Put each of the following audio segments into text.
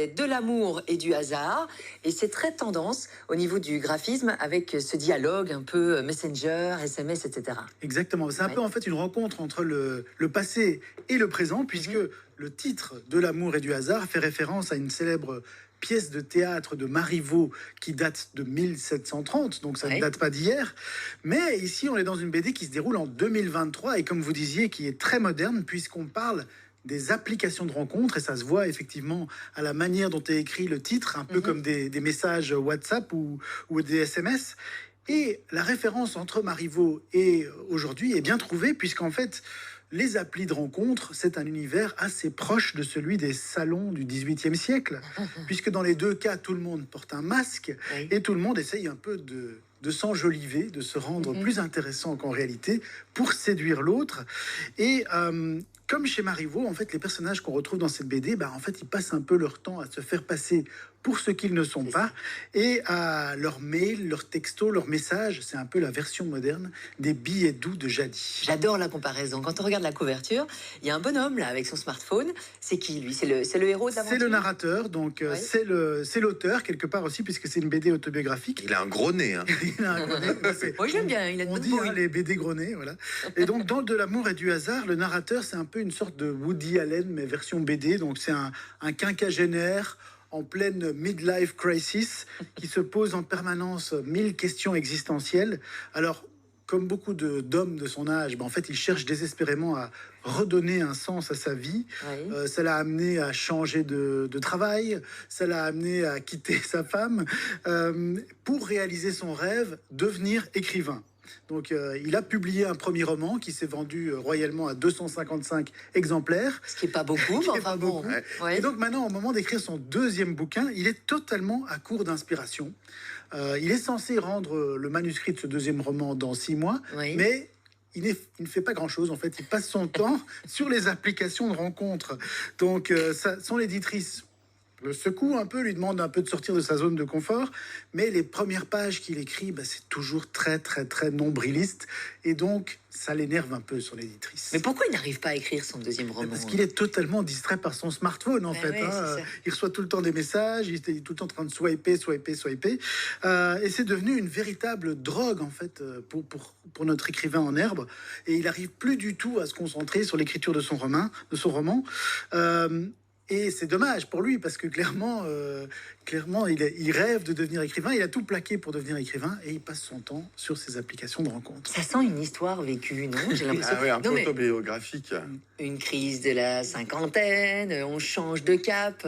De l'amour et du hasard, et c'est très tendance au niveau du graphisme avec ce dialogue un peu Messenger, SMS, etc. Exactement. C'est un peu en fait une rencontre entre le passé et le présent, puisque le titre de l'amour et du hasard fait référence à une célèbre pièce de théâtre de Marivaux qui date de 1730, donc ça ne date pas d'hier. Mais ici, on est dans une BD qui se déroule en 2023 et comme vous disiez, qui est très moderne puisqu'on parle des applications de rencontres et ça se voit effectivement à la manière dont est écrit le titre, un peu comme des messages WhatsApp ou des SMS. Et la référence entre Marivaux et aujourd'hui est bien trouvée puisqu'en fait, les applis de rencontres, c'est un univers assez proche de celui des salons du XVIIIe siècle, puisque dans les deux cas, tout le monde porte un masque et tout le monde essaye un peu de s'enjoliver, de se rendre plus intéressant qu'en réalité pour séduire l'autre. Et comme chez Marivaux, en fait, les personnages qu'on retrouve dans cette BD, bah, en fait, ils passent un peu leur temps à se faire passer pour ce qu'ils ne sont pas, et à leurs mails, leurs textos, leurs messages. C'est un peu la version moderne des billets doux de jadis. J'adore la comparaison. Quand on regarde la couverture, il y a un bonhomme là avec son smartphone. C'est qui lui? C'est le héros de l'aventure? C'est le narrateur, donc c'est l'auteur quelque part aussi, puisque c'est une BD autobiographique. Il a un gros nez. Hein. Il a un gros nez. Moi j'aime bien, il a de On bonnes dit bouilles. les BD gros nez, voilà. Et donc dans De l'amour et du hasard, le narrateur, c'est un peu une sorte de Woody Allen, mais version BD. Donc c'est un quinquagénaire en pleine midlife crisis, qui se pose en permanence 1000 questions existentielles. Alors, comme beaucoup d'hommes de son âge, en fait, il cherche désespérément à redonner un sens à sa vie. Ça l'a amené à changer de travail, ça l'a amené à quitter sa femme, pour réaliser son rêve, devenir écrivain. Donc, il a publié un premier roman qui s'est vendu royalement à 255 exemplaires. Ce qui n'est pas beaucoup, mais enfin bon. Ouais. Et donc maintenant, au moment d'écrire son deuxième bouquin, il est totalement à court d'inspiration. Il est censé rendre le manuscrit de ce deuxième roman dans 6 mois, mais il ne fait pas grand-chose. En fait, il passe son temps sur les applications de rencontres. Donc, son éditrice le secoue un peu, lui demande un peu de sortir de sa zone de confort, mais les premières pages qu'il écrit, c'est toujours très nombriliste, et donc ça l'énerve un peu son éditrice. Mais pourquoi il n'arrive pas à écrire son deuxième roman? Parce qu'il est totalement distrait par son smartphone, en fait. Il reçoit tout le temps des messages, il est tout le temps en train de swiper. Et c'est devenu une véritable drogue, en fait, pour notre écrivain en herbe. Et il n'arrive plus du tout à se concentrer sur l'écriture de son roman. Et c'est dommage pour lui, parce que clairement, il rêve de devenir écrivain. Il a tout plaqué pour devenir écrivain et il passe son temps sur ses applications de rencontres. Ça sent une histoire vécue, non? J'ai l'impression. Ah oui, un peu autobiographique. Une crise de la cinquantaine, on change de cap,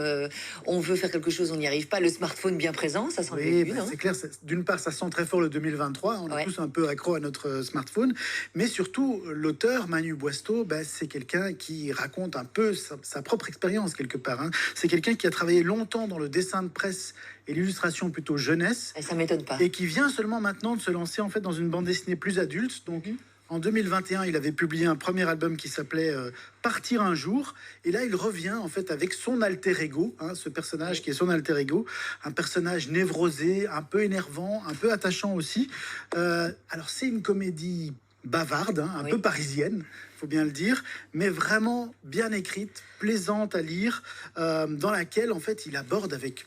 on veut faire quelque chose, on n'y arrive pas. Le smartphone bien présent, ça sent le vécu, non? C'est clair. D'une part, ça sent très fort le 2023. On est tous un peu accro à notre smartphone. Mais surtout, l'auteur, Manu Boisteau, c'est quelqu'un qui raconte un peu sa propre expérience, quelque part. C'est quelqu'un qui a travaillé longtemps dans le dessin de presse et l'illustration plutôt jeunesse. Et ça m'étonne pas. Et qui vient seulement maintenant de se lancer en fait dans une bande dessinée plus adulte. Donc en 2021, il avait publié un premier album qui s'appelait Partir un jour. Et là, il revient en fait avec son alter ego, ce personnage qui est son alter ego, un personnage névrosé, un peu énervant, un peu attachant aussi. Alors c'est une comédie bavarde, un peu parisienne, faut bien le dire, mais vraiment bien écrite, plaisante à lire, dans laquelle en fait il aborde avec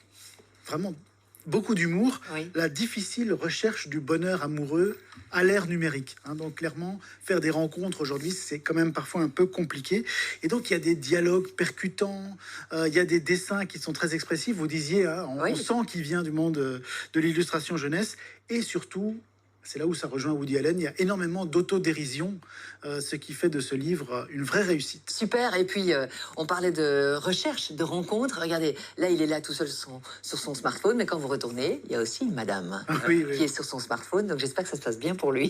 vraiment beaucoup d'humour la difficile recherche du bonheur amoureux à l'ère numérique. Donc clairement, faire des rencontres aujourd'hui, c'est quand même parfois un peu compliqué. Et donc il y a des dialogues percutants, il y a des dessins qui sont très expressifs. Vous disiez, on sent qu'il vient du monde de l'illustration jeunesse, et surtout, c'est là où ça rejoint Woody Allen, il y a énormément d'autodérision, ce qui fait de ce livre une vraie réussite. Super, et puis on parlait de recherche, de rencontres. Regardez, là il est là tout seul sur son smartphone, mais quand vous retournez, il y a aussi une madame qui est sur son smartphone, donc j'espère que ça se passe bien pour lui.